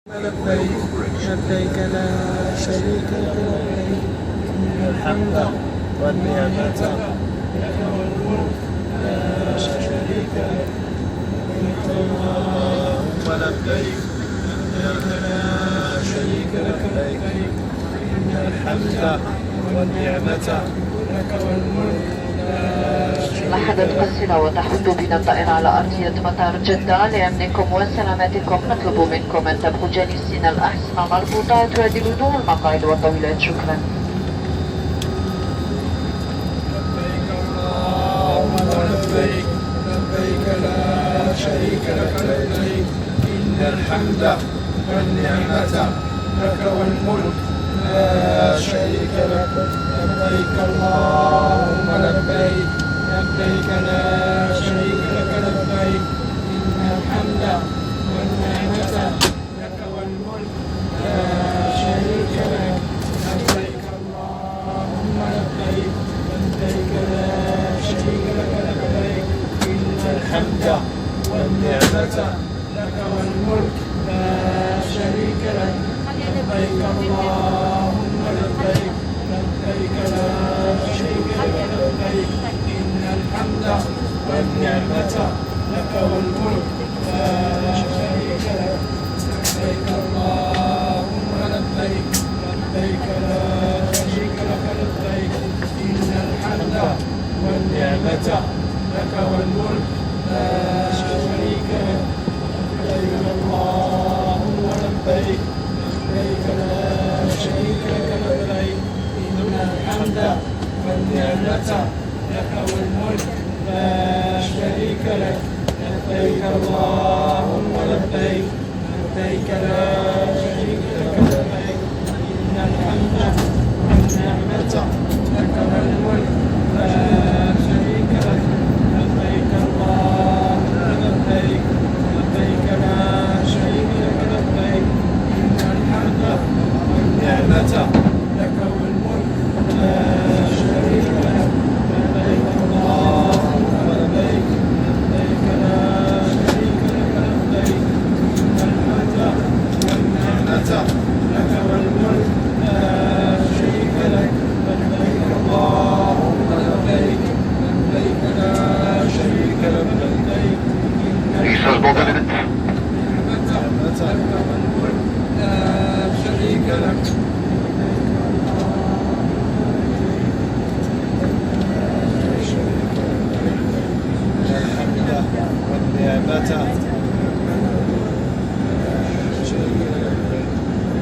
لبيك لبيك لا شريك لك لبيك إن الحمد والنعمة لك والملك لا شريك لك لبيك اللهم لبيك لبيك لا شريك لك لبيك إن الحمد والنعمة لك والملك. لحظة قصيرة وتحد بنبأ على أرضية مطار جدة لأمنكم وسلامتكم. نطلب منكم أن تبقوا جالسين الأحصنة مربوطة تعدلوا المقاعد والطاولات. شكرا. لبيك اللهم لبيك لبيك لا شريك لك لبيك إن الحمد والنعمة لك والملك لا شريك لك. لبيك اللهم لبيك لبيك لا شريك لك لبيك إن الحمد والنعمة لك والملك لا شريك لك. لبيك اللهم لبيك لبيك لا شريك لك لبيك إن الحمد والنعمة لك والملك لا شريك لك. لبيك اللهم لبيك لبيك لا شريك لك لبيك إن الحمد والنعمة لك والملك لا شريك لك. لبيك اللهم لبيك لبيك لا شريك لك لبيك إن الحمد والنعمة لك والملك لا شريك لك. لبيك اللهم لبيك لبيك لا شريك لك لبيك إن الحمد والنعمة لك والملك لا شريك لك. لبيك اللهم لبيك لبيك لا شريك لك لبيك إن الحمد والنعمة لك والملك لا شريك لك. لبيك اللهم لبيك لبيك لا شريك لك لبيك إن الحمد والنعمة لك والملك لا شريك لك. لبيك اللهم لبيك لبيك لا شريك لك لبيك إن الحمد والنعمة لك والملك لا شريك لك.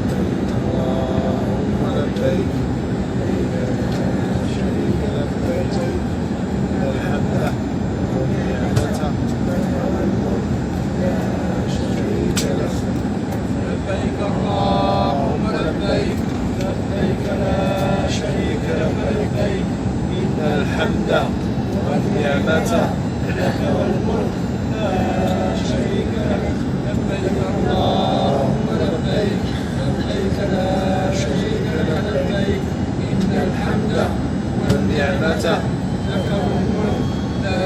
لبيك اللهم لبيك لبيك لا شريك لك لبيك إن الحمد والنعمة لك والملك لا شريك لك. لبيك اللهم لبيك لبيك لا شريك لك لبيك إن الحمد والنعمة لك والملك لا شريك لك. لبيك اللهم لبيك لبيك لا شريك لك لبيك إن الحمد والنعمة لك والملك لا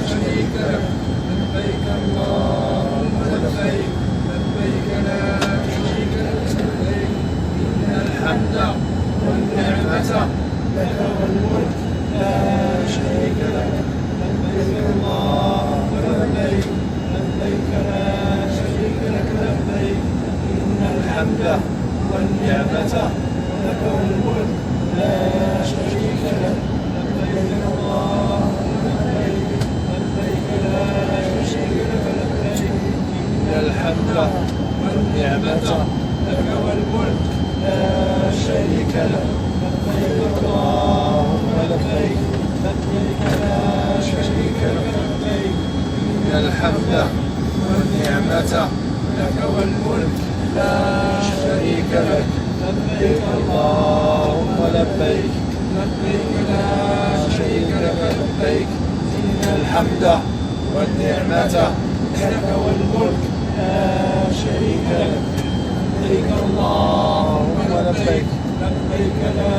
شريك لك. لبيك اللهم لبيك لبيك لا شريك لك لبيك إن الحمد والنعمة لك والملك لا شريك لك. لبيك اللهم لبيك لبيك لا شريك لك لبيك إن الحمد والنعمة لك والملك لا شريك لك. لبيك اللهم لبيك لبيك لا شريك لك لبيك إن الحمد والنعمة لك والملك لا شريك لك. لبيك اللهم لبيك لبيك لا شريك لك لبيك إن الحمد والنعمة لك والملك لا شريك لك. لبيك اللهم لبيك لبيك لا شريك لك لبيك إن الحمد والنعمة لك والملك لا شريك لك. لبيك اللهم لبيك لبيك لا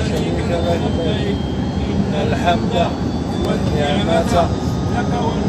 شريك لك لبيك إن الحمد والنعمة لك والملك